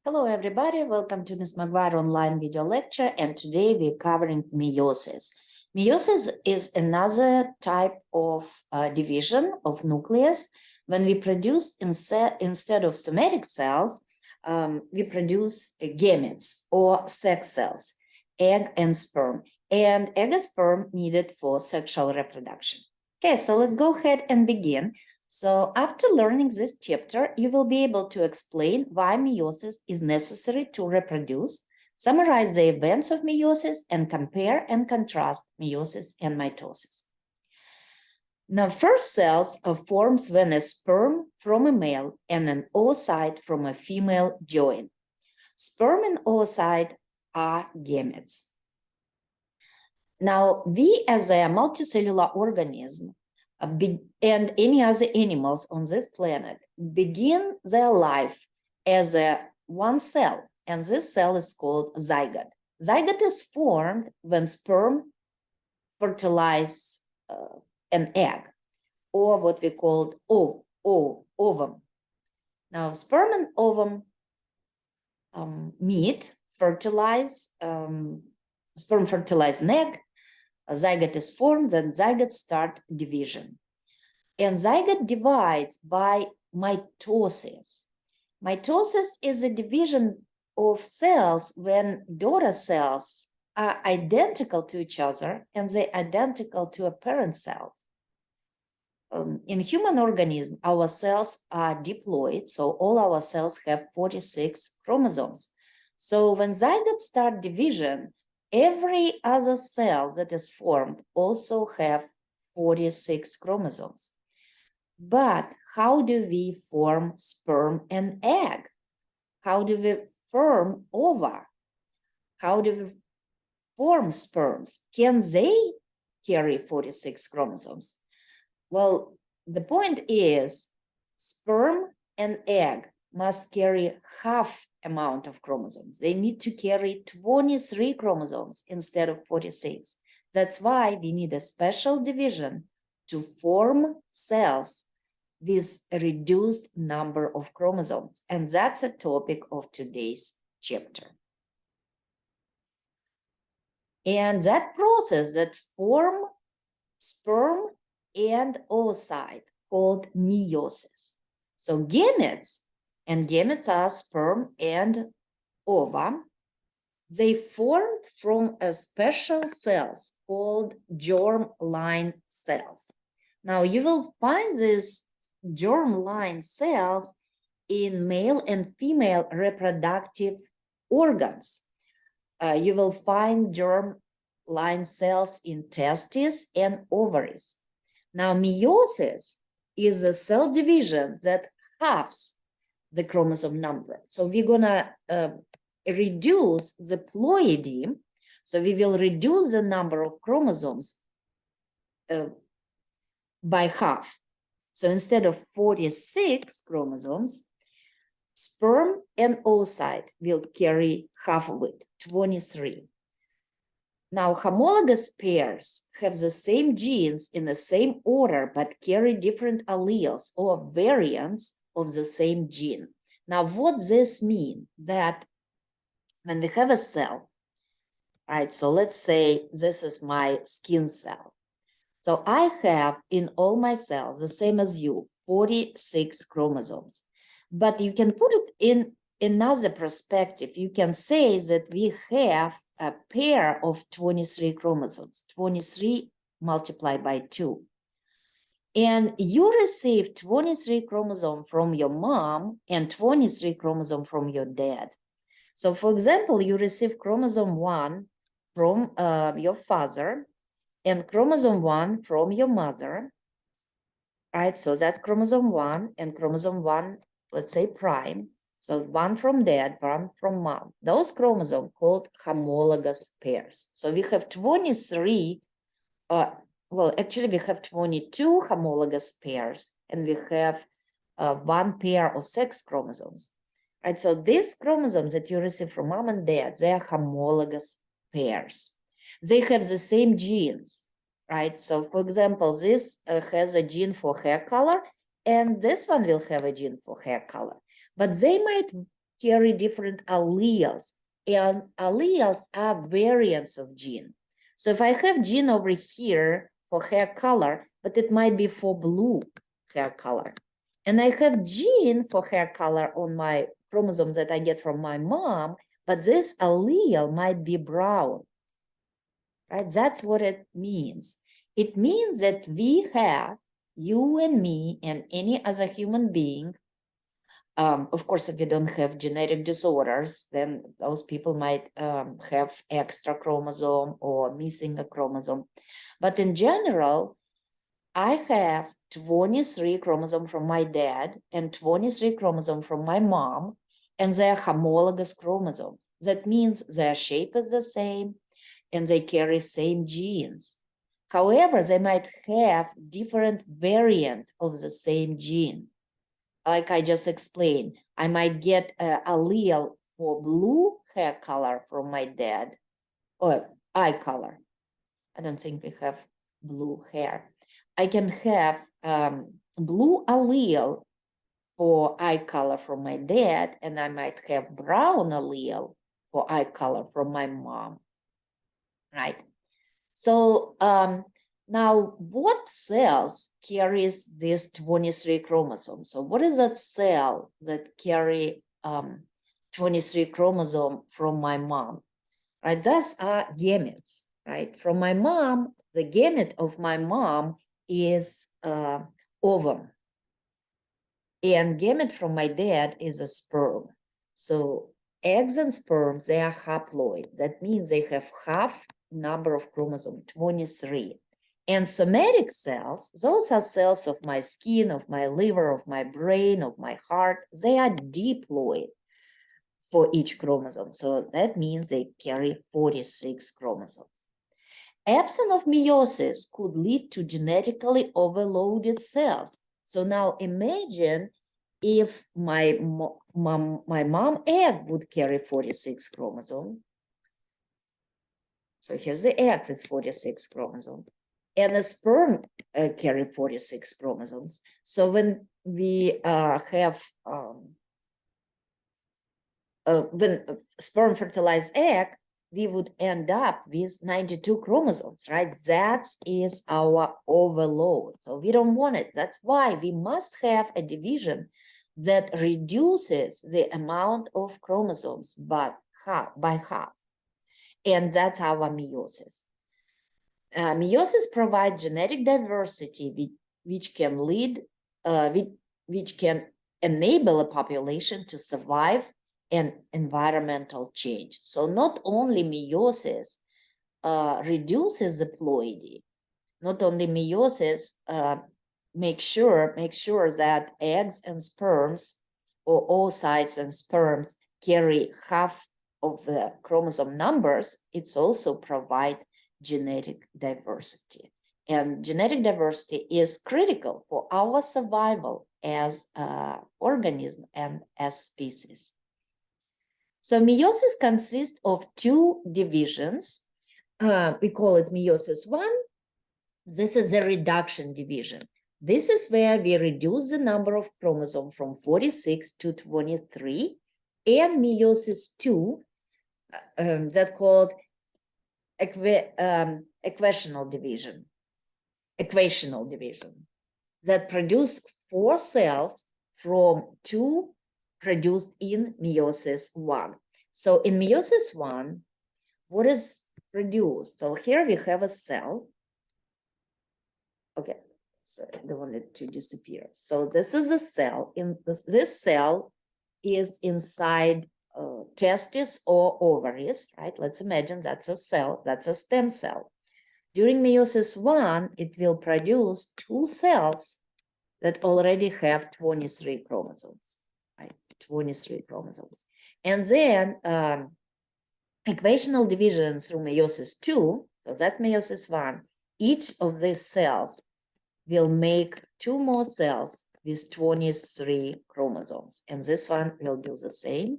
Hello, everybody. Welcome to Ms. Maguire online video lecture. And today we're covering meiosis. Meiosis is another type of division of nucleus. When we produce, instead of somatic cells, we produce gametes or sex cells, egg and sperm. And egg and sperm needed for sexual reproduction. Okay, so let's go ahead and begin. So after learning this chapter, you will be able to explain why meiosis is necessary to reproduce, summarize the events of meiosis, and compare and contrast meiosis and mitosis. Now, first cells are forms when a sperm from a male and an oocyte from a female join. Sperm and oocyte are gametes. Now, we as a multicellular organism and any other animals on this planet begin their life as one cell, and this cell is called zygote. Zygote is formed when sperm fertilize an egg, or what we call ovum. Now, sperm and ovum meet, fertilize, sperm fertilize an egg, a zygote is formed, then zygote start division. And zygote divides by mitosis. Mitosis is a division of cells when daughter cells are identical to each other and they're identical to a parent cell. In human organism, our cells are diploid, so all our cells have 46 chromosomes. So when zygote start division, every other cell that is formed also have 46 chromosomes. But how do we form sperm and egg? How do we form ova? How do we form sperms? Can they carry 46 chromosomes? Well, the point is sperm and egg must carry half amount of chromosomes. They need to carry 23 chromosomes instead of 46. That's why we need a special division to form cells with a reduced number of chromosomes. And that's a topic of today's chapter. And that process that form sperm and oocyte called meiosis. So gametes, and gametes are sperm and ova, they formed from a special cells called germ-line cells. Now you will find these germ-line cells in male and female reproductive organs. You will find germ-line cells in testes and ovaries. Now, meiosis is a cell division that halves the chromosome number. So we're gonna reduce the ploidy. So we will reduce the number of chromosomes by half. So instead of 46 chromosomes, sperm and oocyte will carry half of it, 23. Now, homologous pairs have the same genes in the same order, but carry different alleles or variants of the same gene. Now, what this means? That when we have a cell, right, so let's say this is my skin cell. So I have in all my cells, the same as you, 46 chromosomes. But you can put it in another perspective. You can say that we have a pair of 23 chromosomes, 23 multiplied by 2. And you receive 23 chromosomes from your mom and 23 chromosomes from your dad. So for example, you receive chromosome 1 from your father and chromosome 1 from your mother, right? So that's chromosome 1 and chromosome 1, let's say prime. So one from dad, one from mom. Those chromosomes called homologous pairs. So we have 23, well, actually we have 22 homologous pairs, and we have one pair of sex chromosomes, right? So these chromosomes that you receive from mom and dad, they are homologous pairs. They have the same genes, right? So for example, this has a gene for hair color, and this one will have a gene for hair color. But they might carry different alleles, and alleles are variants of gene. So if I have gene over here for hair color, but it might be for blue hair color, and I have gene for hair color on my chromosomes that I get from my mom, but this allele might be brown, right? That's what it means. It means that we have, you and me and any other human being, of course, if you don't have genetic disorders, then those people might have extra chromosome or missing a chromosome. But in general, I have 23 chromosomes from my dad and 23 chromosomes from my mom, and they're homologous chromosomes. That means their shape is the same and they carry same genes. However, they might have different variant of the same gene. Like I just explained, I might get an allele for blue hair color from my dad, or eye color. I don't think we have blue hair. I can have blue allele for eye color from my dad, and I might have brown allele for eye color from my mom, right? So now what cells carries these 23 chromosomes? So what is that cell that carry 23 chromosome from my mom, right? Those are gametes, right? From my mom, the gamete of my mom is ovum. And gamete from my dad is a sperm. So eggs and sperms, they are haploid. That means they have half number of chromosomes, 23. And somatic cells, those are cells of my skin, of my liver, of my brain, of my heart. They are diploid for each chromosome. So that means they carry 46 chromosomes. Absence of meiosis could lead to genetically overloaded cells. So now imagine if my mom egg would carry 46 chromosomes. So here's the egg with 46 chromosomes, and the sperm carry 46 chromosomes. So when we have when sperm fertilized egg, we would end up with 92 chromosomes, right? That is our overload. So we don't want it. That's why we must have a division that reduces the amount of chromosomes by half. And that's our meiosis. Meiosis provides genetic diversity, which can lead, which can enable a population to survive an environmental change. So not only meiosis reduces the ploidy, not only meiosis make sure that eggs and sperms, or oocytes and sperms, carry half of the chromosome numbers, it's also provide genetic diversity. And genetic diversity is critical for our survival as an organism and as species. So meiosis consists of two divisions. We call it meiosis 1. This is the reduction division. This is where we reduce the number of chromosomes from 46 to 23, and meiosis 2, that called equational division, that produce 4 cells from 2 produced in meiosis 1. So in meiosis 1, what is produced? So here we have a cell. Okay, so I don't want it to disappear. So this is a cell. In this cell is inside testes or ovaries, right? Let's imagine that's a cell, that's a stem cell. During meiosis 1, it will produce 2 cells that already have 23 chromosomes, right? 23 chromosomes. And then equational division through meiosis 2, so that's meiosis 1, each of these cells will make 2 more cells with 23 chromosomes. And this one will do the same,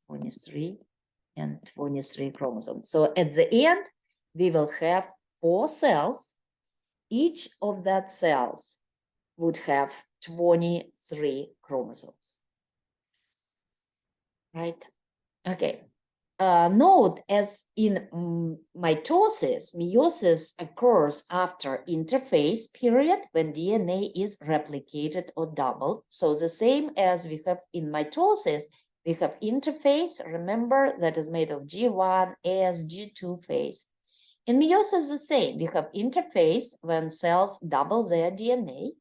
23 and 23 chromosomes. So at the end, we will have 4 cells. Each of that cells would have 23 chromosomes. right? Okay. Note, as in mitosis, meiosis occurs after interphase period when DNA is replicated or doubled. So the same as we have in mitosis, we have interphase, remember, that is made of G1 as G2 phase. In meiosis, the same. We have interphase when cells double their DNA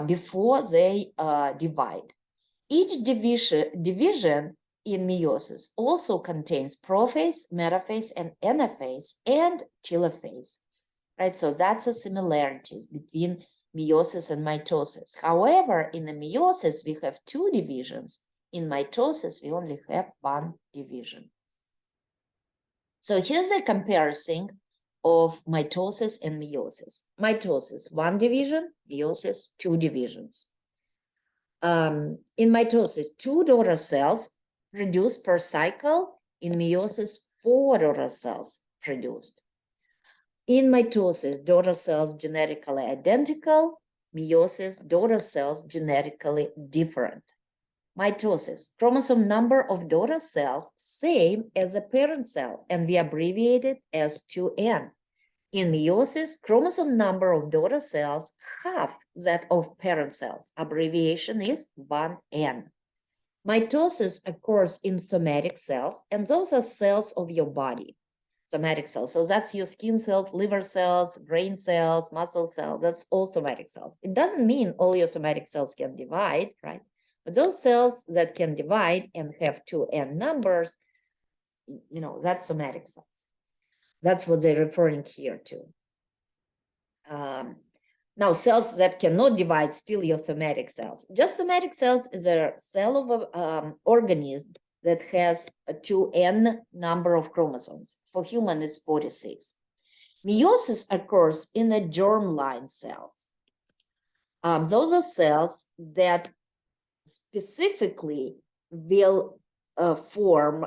before they divide. Each division in meiosis also contains prophase, metaphase, and anaphase, and telophase, right? So that's the similarities between meiosis and mitosis. However, in the meiosis, we have two divisions. In mitosis, we only have one division. So here's a comparison of mitosis and meiosis. Mitosis, one division, meiosis, two divisions. In mitosis, 2 daughter cells produced per cycle. In meiosis, 4 daughter cells produced. In mitosis, daughter cells genetically identical. Meiosis, daughter cells genetically different. Mitosis, chromosome number of daughter cells same as a parent cell, and we abbreviate it as 2N. In meiosis, chromosome number of daughter cells half that of parent cells. Abbreviation is 1N. Mitosis occurs in somatic cells, and those are cells of your body. Somatic cells. So that's your skin cells, liver cells, brain cells, muscle cells. That's all somatic cells. It doesn't mean all your somatic cells can divide, right? But those cells that can divide and have 2N numbers, that's somatic cells. That's what they're referring here to. Now, cells that cannot divide, still your somatic cells. Just somatic cells is a cell of an organism that has a 2N number of chromosomes. For human, it's 46. Meiosis occurs in the germline cells. Those are cells that specifically will form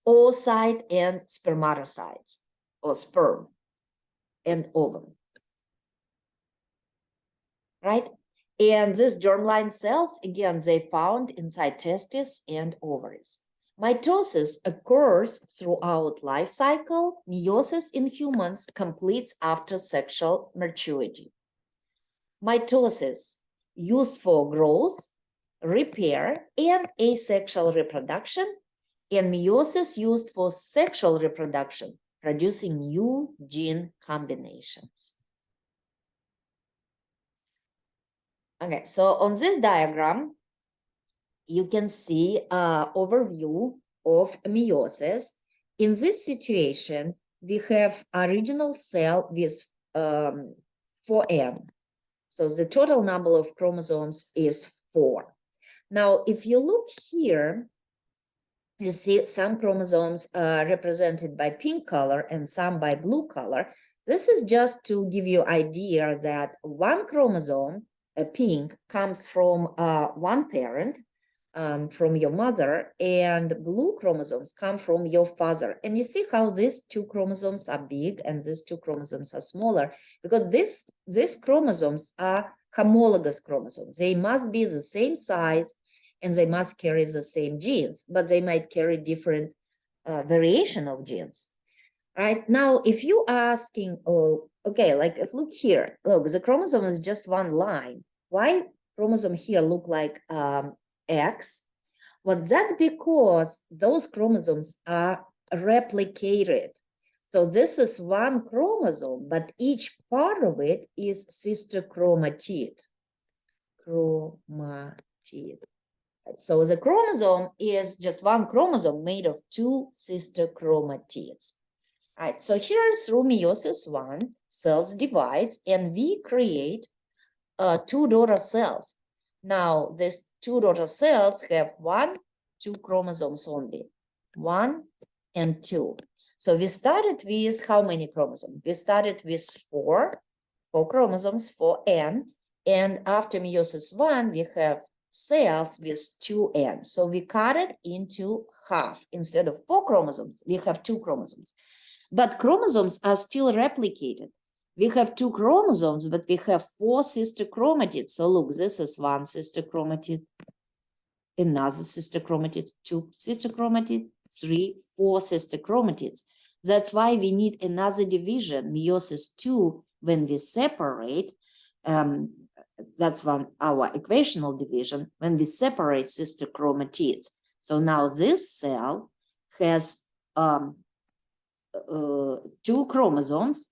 oocyte and spermatocytes, or sperm and ovum, right? And these germline cells, again, they found inside testes and ovaries. Mitosis occurs throughout life cycle. Meiosis in humans completes after sexual maturity. Mitosis used for growth, repair, and asexual reproduction, and meiosis used for sexual reproduction, producing new gene combinations. Okay, so on this diagram, you can see an overview of meiosis. In this situation, we have original cell with 4N. So the total number of chromosomes is 4. Now, if you look here, you see some chromosomes represented by pink color and some by blue color. This is just to give you idea that one chromosome, pink, comes from one parent, from your mother, and blue chromosomes come from your father. And you see how these two chromosomes are big and these two chromosomes are smaller, because these chromosomes are homologous chromosomes. They must be the same size and they must carry the same genes, but they might carry different variation of genes. Right now, if you asking, oh, okay, like if look here, look, the chromosome is just one line. Why chromosome here look like X? Well, that's because those chromosomes are replicated. So this is one chromosome, but each part of it is sister chromatid. So the chromosome is just one chromosome made of two sister chromatids. All right, so here through meiosis 1, cells divides and we create 2 daughter cells. Now, these 2 daughter cells have 2 chromosomes only, 1 and 2. So we started with how many chromosomes? We started with 4 chromosomes, 4N, and after meiosis 1, we have cells with 2N. So we cut it into half. Instead of 4 chromosomes, we have 2 chromosomes. But chromosomes are still replicated. We have 2 chromosomes, but we have 4 sister chromatids. So look, this is one sister chromatid. another sister chromatid, 2 sister chromatid, 3, 4 sister chromatids. That's why we need another division, meiosis 2, when we separate. That's our equational division, when we separate sister chromatids. So now this cell has 2 chromosomes,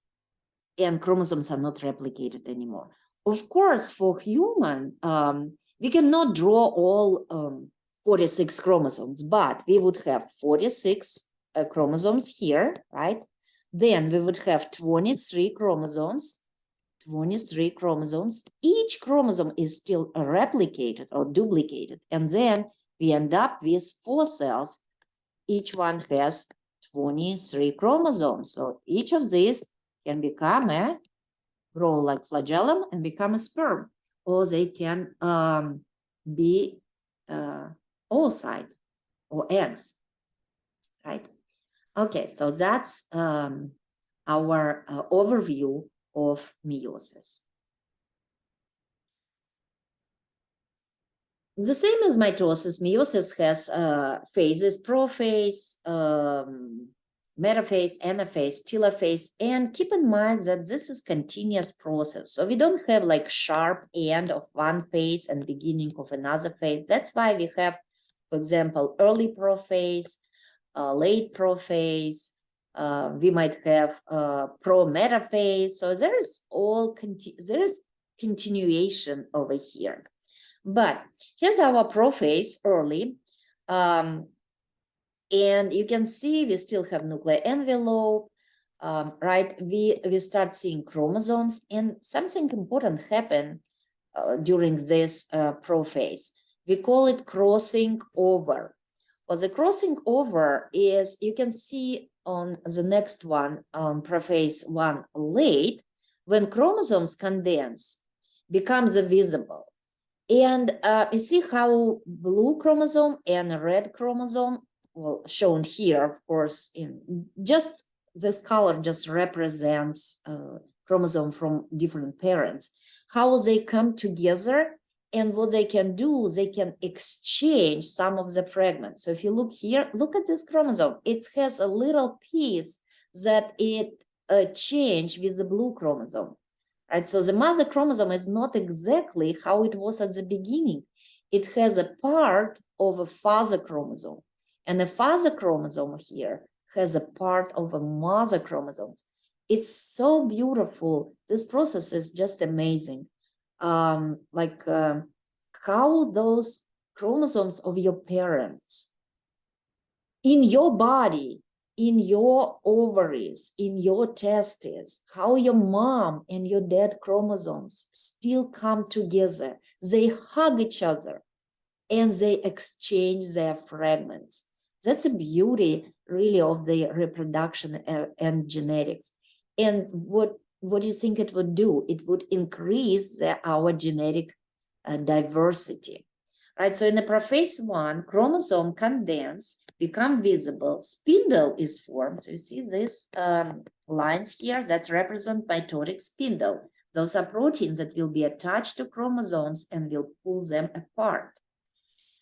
and chromosomes are not replicated anymore. Of course, for human, we cannot draw all 46 chromosomes, but we would have 46 chromosomes here, right? Then we would have 23 chromosomes. 23 chromosomes. Each chromosome is still replicated or duplicated, and then we end up with 4 cells. Each one has 23 chromosomes. So each of these can become grow like flagellum and become a sperm, or they can be oocyte or eggs, right? Okay, so that's our overview of meiosis. The same as mitosis, meiosis has phases: prophase, metaphase, anaphase, telophase, and keep in mind that this is continuous process. So we don't have like sharp end of one phase and beginning of another phase. That's why we have, for example, early prophase, late prophase. We might have pro-metaphase. So there is continuation over here. But here's our prophase early. And you can see we still have nuclear envelope, right? We start seeing chromosomes, and something important happened during this prophase. We call it crossing over. Well, the crossing over is, you can see on the next one, prophase 1 late, when chromosomes condense, becomes visible. And you see how blue chromosome and red chromosome, well, shown here, of course, in just this color just represents chromosome from different parents, how they come together, and what they can do, they can exchange some of the fragments. So if you look here, look at this chromosome. It has a little piece that it changed with the blue chromosome. Right, so the mother chromosome is not exactly how it was at the beginning. It has a part of a father chromosome, and the father chromosome here has a part of a mother chromosome. It's so beautiful. This process is just amazing. How those chromosomes of your parents in your body, in your ovaries, in your testes, how your mom and your dad chromosomes still come together. They hug each other and they exchange their fragments. That's the beauty, really, of the reproduction and genetics. And what do you think it would do? It would increase our genetic diversity, right? So in the prophase 1, chromosome condense, become visible, spindle is formed. So you see these lines here that represent mitotic spindle. Those are proteins that will be attached to chromosomes and will pull them apart.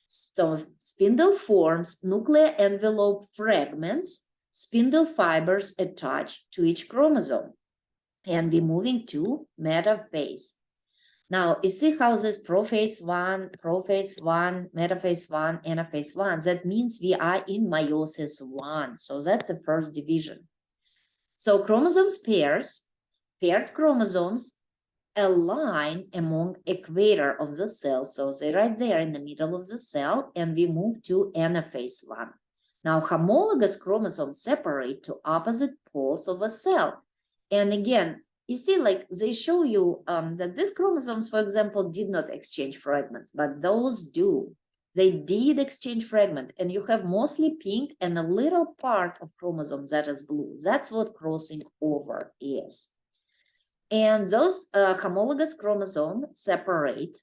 So spindle forms nuclear envelope fragments, spindle fibers attached to each chromosome. And we're moving to metaphase. Now, you see how this prophase 1, metaphase 1, anaphase 1, that means we are in meiosis 1. So that's the first division. So chromosomes paired chromosomes align among equator of the cell. So they're right there in the middle of the cell, and we move to anaphase 1. Now, homologous chromosomes separate to opposite poles of a cell. And again, you see, like they show you that these chromosomes, for example, did not exchange fragments, but those do. They did exchange fragment, and you have mostly pink and a little part of chromosomes that is blue. That's what crossing over is. And those homologous chromosomes separate,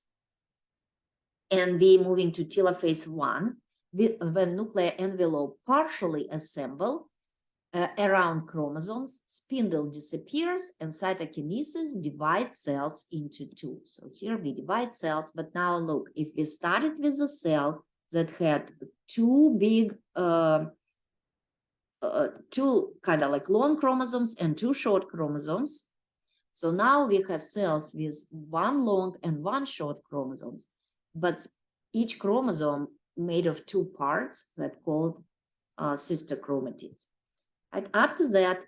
and we moving to telophase 1, when nuclear envelope partially assemble around chromosomes, spindle disappears, and cytokinesis divides cells into 2. So here we divide cells, but now look, if we started with a cell that had two kind of like long chromosomes and two short chromosomes. So now we have cells with one long and one short chromosomes, but each chromosome made of two parts that called sister chromatids. And after that,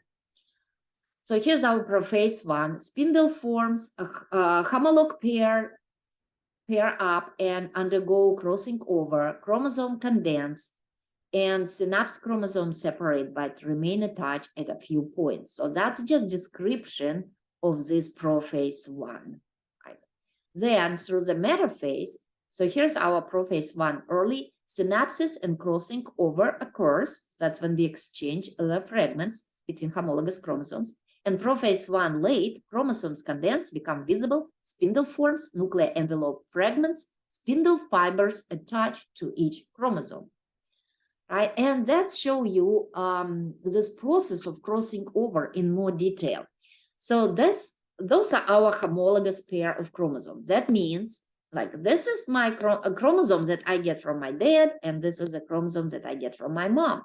so here's our prophase one. Spindle forms a homolog pair up and undergo crossing over, chromosome condense, and synapse chromosomes separate but remain attached at a few points. So that's just description of this prophase one. Right? Then through the metaphase, so here's our prophase one. Early synapses and crossing over occurs. That's when we exchange the fragments between homologous chromosomes. And prophase one late, chromosomes condense, become visible, spindle forms, nuclear envelope fragments, spindle fibers attached to each chromosome. Right? And that show you this process of crossing over in more detail. So those are our homologous pair of chromosomes. That means like this is my chromosomes that I get from my dad, and this is a chromosomes that I get from my mom.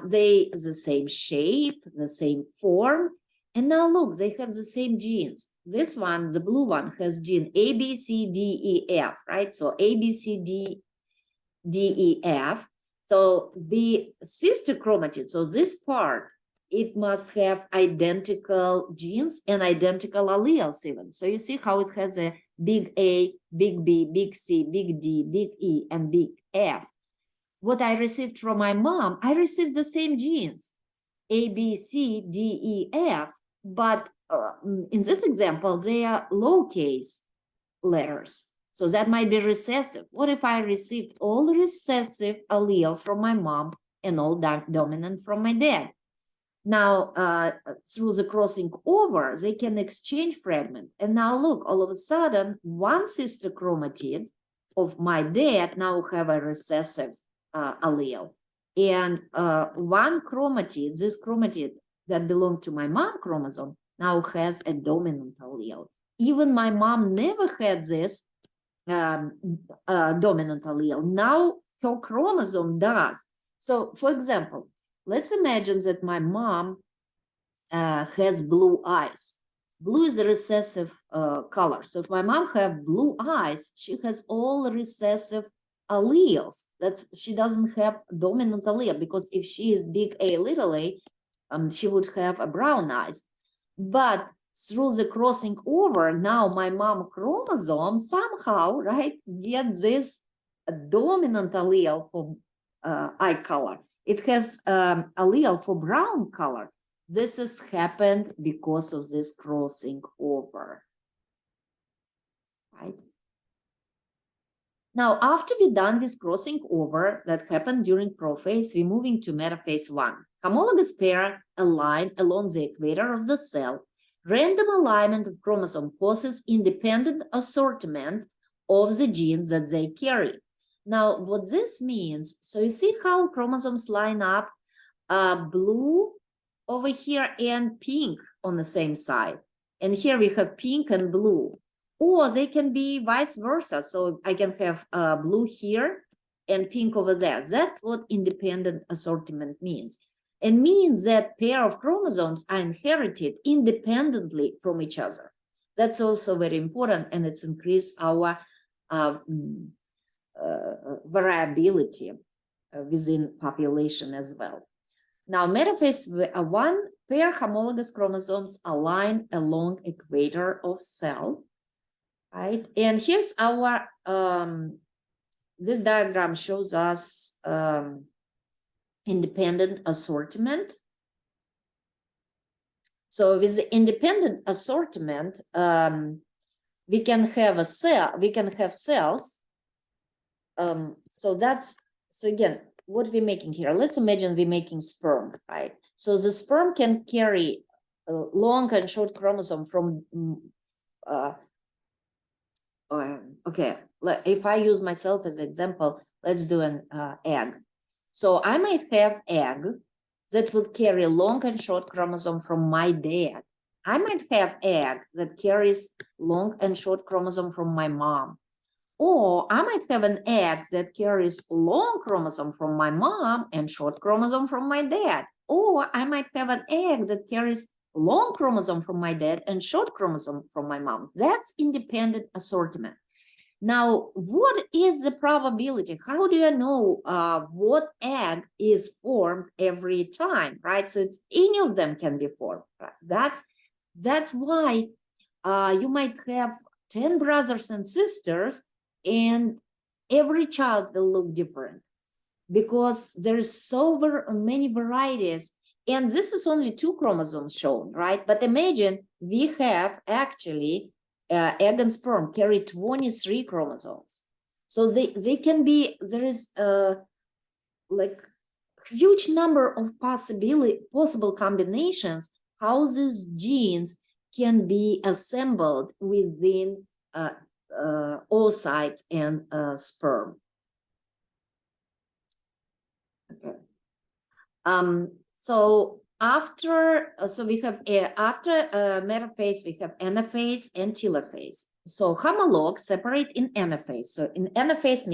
They the same shape, the same form, and now look, they have the same genes. This one, the blue one, has gene A, B, C, D, E, F, right? So A, B, C, D, E, F. So the sister chromatid, so this part, it must have identical genes and identical alleles even. So you see how it has a big A, big B, big C, big D, big E, and big F. What I received from my mom, I received the same genes, A, B, C, D, E, F, but in this example, they are lowercase letters. So that might be recessive. What if I received all recessive allele from my mom and all dominant from my dad? Now, through the crossing over, they can exchange fragment. And now look, all of a sudden, one sister chromatid of my dad now have a recessive allele. And one chromatid, this chromatid that belonged to my mom chromosome, now has a dominant allele. Even my mom never had this dominant allele. Now her chromosome does. So, for example, let's imagine that my mom has blue eyes. Blue is a recessive color. So if my mom have blue eyes, she has all recessive alleles. She doesn't have dominant allele, because if she is big A, little a, she would have a brown eyes. But through the crossing over, now my mom chromosome somehow, right, get this dominant allele for eye color. It has allele for brown color. This has happened because of this crossing over, right? Now, after we're done with crossing over that happened during prophase, we're moving to metaphase one. Homologous pair align along the equator of the cell. Random alignment of chromosome causes independent assortment of the genes that they carry. Now, what this means, so you see how chromosomes line up, blue over here and pink on the same side. And here we have pink and blue. Or they can be vice versa. So I can have blue here and pink over there. That's what independent assortment means. It means that pair of chromosomes are inherited independently from each other. That's also very important, and it's increased our variability within population as well. Now, metaphase one, pair homologous chromosomes align along equator of cell, right? And here's our, this diagram shows us independent assortment. So with the independent assortment, we can have a cell, we can have cells. So again, what we're making here, let's imagine we're making sperm, right? So the sperm can carry a long and short chromosome from, okay, if I use myself as an example, let's do an egg. So I might have egg that would carry long and short chromosome from my dad. I might have egg that carries long and short chromosome from my mom. Or I might have an egg that carries long chromosome from my mom and short chromosome from my dad. Or I might have an egg that carries long chromosome from my dad and short chromosome from my mom. That's independent assortment. Now, what is the probability? How do you know what egg is formed every time, right? So it's any of them can be formed. Right? That's why you might have 10 brothers and sisters, and every child will look different because there's so many varieties. And this is only 2 chromosomes shown, right? But imagine we have actually egg and sperm carry 23 chromosomes. So they can be, there is like huge number of possible combinations how these genes can be assembled within oocyte and sperm. Okay. So after, so we have after metaphase, we have anaphase and telophase. So homologs separate in anaphase. So in anaphase,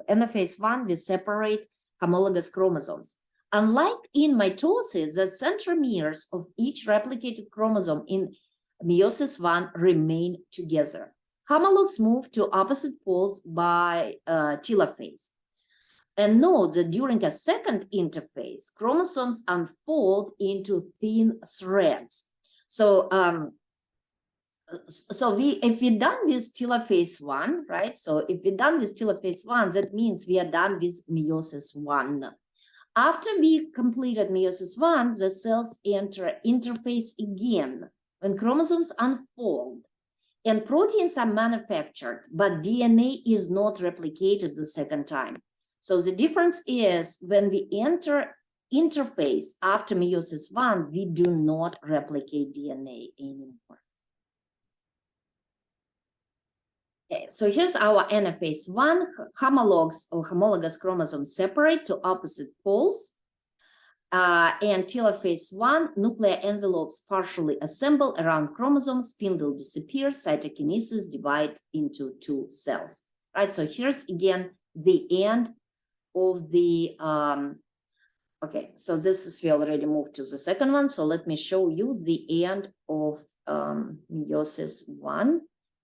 anaphase 1, we separate homologous chromosomes. Unlike in mitosis, the centromeres of each replicated chromosome in meiosis 1 remain together. Homologs move to opposite poles by telophase. And note that during a second interphase, chromosomes unfold into thin threads. So, if we're done with telophase 1, right? So if we're done with telophase 1, that means we are done with meiosis 1. After we completed meiosis 1, the cells enter interphase again when chromosomes unfold and proteins are manufactured, but DNA is not replicated the second time. So the difference is when we enter interphase after meiosis 1, we do not replicate DNA anymore. Okay, so here's our anaphase 1. Homologs or homologous chromosomes separate to opposite poles. And telophase 1, nuclear envelopes partially assemble around chromosomes, spindle disappears, cytokinesis divide into 2 cells. Right, so here's again the end of the, okay, so this is, we already moved to the second one. So let me show you the end of meiosis 1.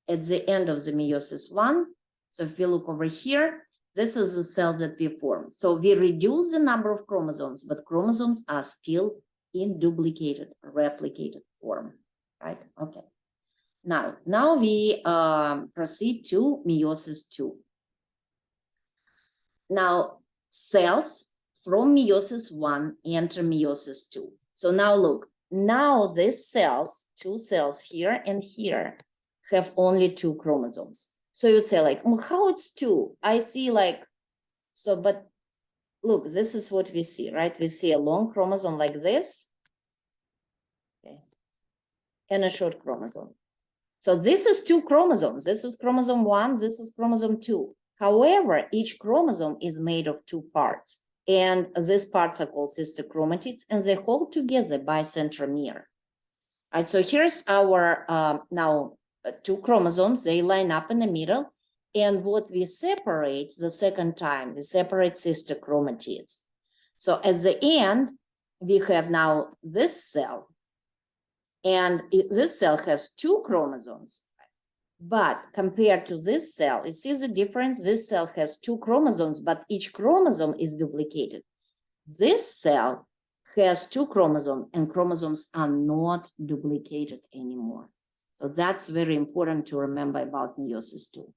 At the end of the meiosis 1, so if we look over here, this is the cells that we form. So we reduce the number of chromosomes, but chromosomes are still in duplicated, replicated form, right? Okay. Now we proceed to meiosis 2. Now, cells from meiosis 1 enter meiosis 2. So now look, now these cells, 2 cells here and here, have only 2 chromosomes. So you say like, oh, how it's 2? I see like, so, but look, this is what we see, right? We see a long chromosome like this, okay, and a short chromosome. So this is 2 chromosomes. This is chromosome 1, this is chromosome 2. However, each chromosome is made of 2 parts, and these parts are called sister chromatids, and they hold together by centromere. Right, so here's our now 2 chromosomes, they line up in the middle, and what we separate the second time, we separate sister chromatids. So at the end, we have now this cell, and this cell has 2 chromosomes. But compared to this cell, you see the difference? This cell has 2 chromosomes, but each chromosome is duplicated. This cell has 2 chromosomes, and chromosomes are not duplicated anymore. So that's very important to remember about meiosis 2.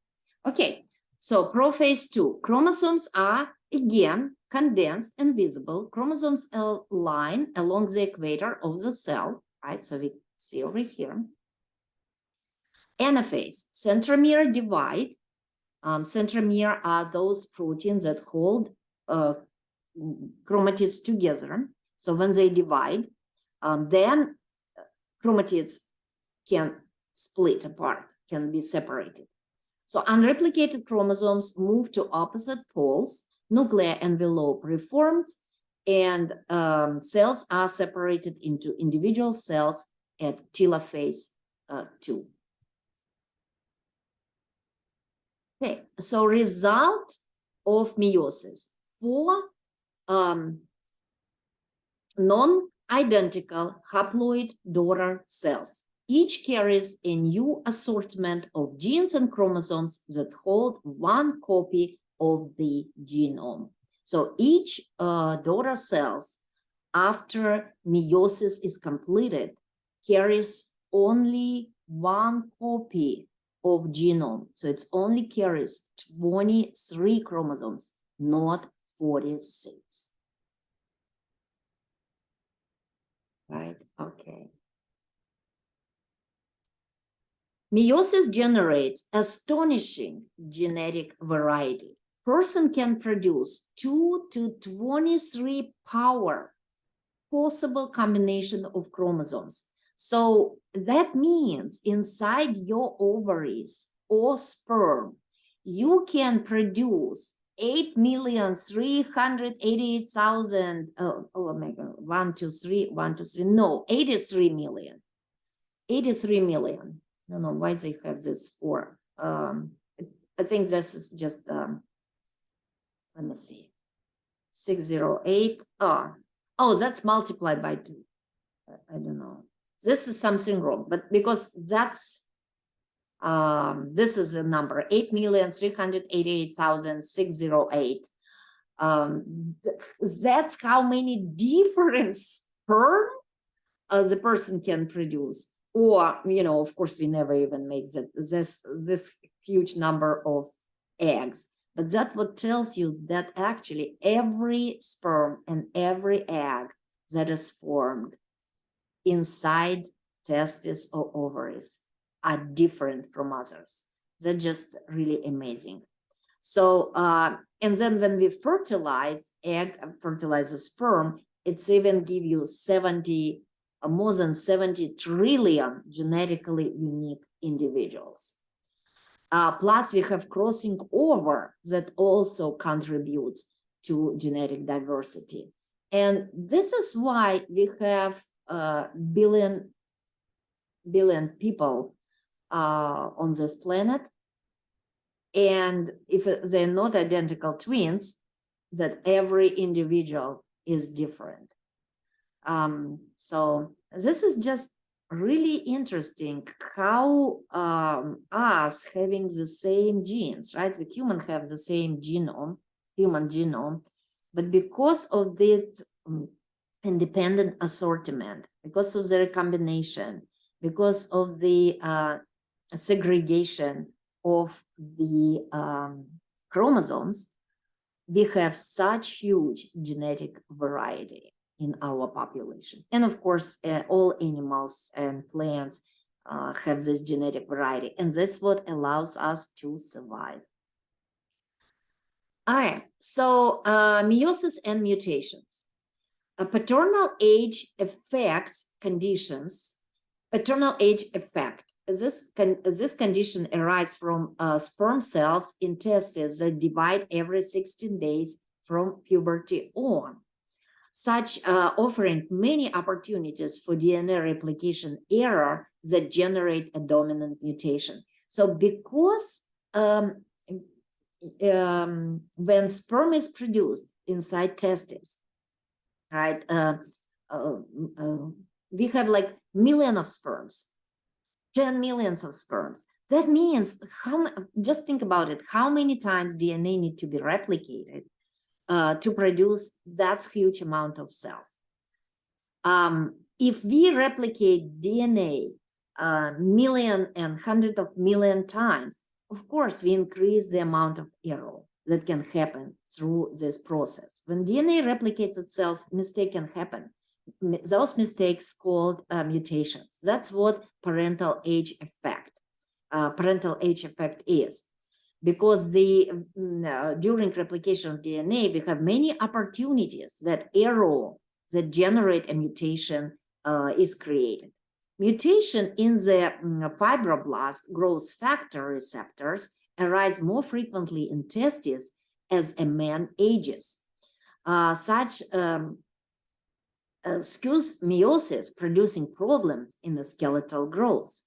Okay, so prophase 2. Chromosomes are, again, condensed and visible. Chromosomes line along the equator of the cell, right? So we see over here. Anaphase, centromere divide. Centromere are those proteins that hold chromatids together. So when they divide, then chromatids can split apart, can be separated. So unreplicated chromosomes move to opposite poles, nuclear envelope reforms, and cells are separated into individual cells at telophase 2. Okay, so result of meiosis for non-identical haploid daughter cells. Each carries a new assortment of genes and chromosomes that hold one copy of the genome. So each daughter cells after meiosis is completed carries only one copy of genome. So it only carries 23 chromosomes, not 46. Right, okay. Meiosis generates astonishing genetic variety. Person can produce 2 to 23 power possible combination of chromosomes. So that means inside your ovaries or sperm, you can produce 8,388,000, oh my God, 83 million. 83 million. I don't know why they have this for. I think this is just, let me see, 608. Oh, that's multiplied by 2. I don't know. This is something wrong, but because that's, this is a number, 8,388,608. That's how many different sperm the person can produce. Or, you know, of course, we never even make this huge number of eggs. But that what tells you that actually every sperm and every egg that is formed inside testes or ovaries are different from others. They're just really amazing. So, and then when we fertilize a sperm, it's even give you more than 70 trillion genetically unique individuals. Plus, we have crossing over that also contributes to genetic diversity. And this is why we have billion people on this planet. And if they're not identical twins, that every individual is different. So this is just really interesting how us having the same genes, right? The human have the same genome, human genome, but because of this independent assortment, because of the recombination, because of the segregation of the chromosomes, we have such huge genetic variety in our population. And of course, all animals and plants have this genetic variety, and that's what allows us to survive. All right, so meiosis and mutations. Paternal age affects conditions. Paternal age effect. This condition arises from sperm cells in testes that divide every 16 days from puberty on, such offering many opportunities for DNA replication error that generate a dominant mutation. So because when sperm is produced inside testes, right, we have like millions of sperms, 10 millions of sperms. That means, just think about it, how many times DNA need to be replicated to produce that huge amount of cells. If we replicate DNA million and hundreds of million times, of course, we increase the amount of error that can happen through this process. When DNA replicates itself, mistake can happen. Those mistakes called mutations. That's what parental age effect is. Because during replication of DNA, we have many opportunities that error that generate a mutation is created. Mutation in the fibroblast growth factor receptors arise more frequently in testes as a man ages. Such skews meiosis, producing problems in the skeletal growth.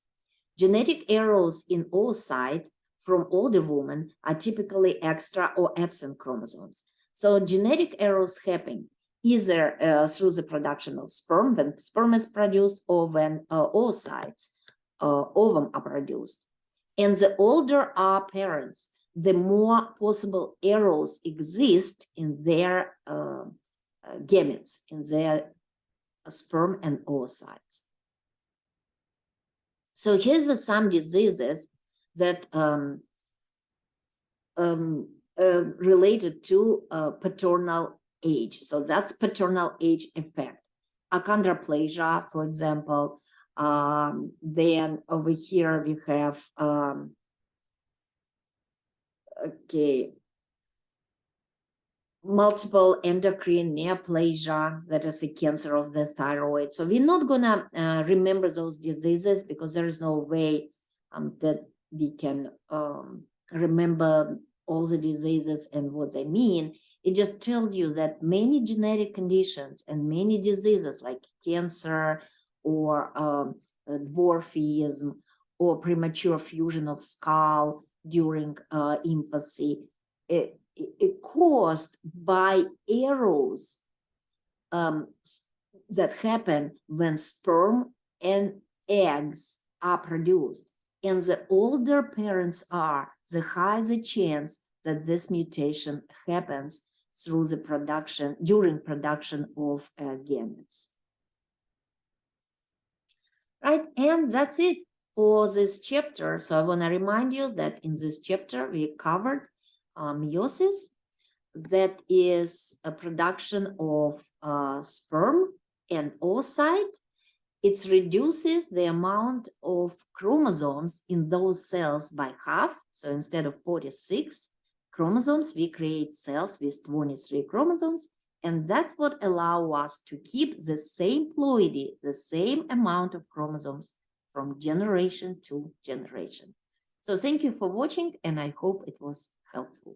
Genetic errors in oocyte from older women are typically extra or absent chromosomes. So genetic errors happen either through the production of sperm, when sperm is produced, or when oocytes, ovum are produced. And the older our parents, the more possible errors exist in their gametes, in their sperm and oocytes. So here's some diseases that related to paternal age. So that's paternal age effect. Achondroplasia, for example. Then over here we have multiple endocrine neoplasia, that is a cancer of the thyroid. So we're not gonna remember those diseases because there is no way that we can remember all the diseases and what they mean. It just tells you that many genetic conditions and many diseases like cancer or dwarfism or premature fusion of skull during infancy, it caused by errors that happen when sperm and eggs are produced. And the older parents are, the higher the chance that this mutation happens through the production, during production of gametes. Right, and that's it for this chapter. So I want to remind you that in this chapter we covered meiosis, that is a production of sperm and oocyte. It reduces the amount of chromosomes in those cells by half. So instead of 46 chromosomes, we create cells with 23 chromosomes. And that's what allows us to keep the same ploidy, the same amount of chromosomes from generation to generation. So thank you for watching, and I hope it was helpful.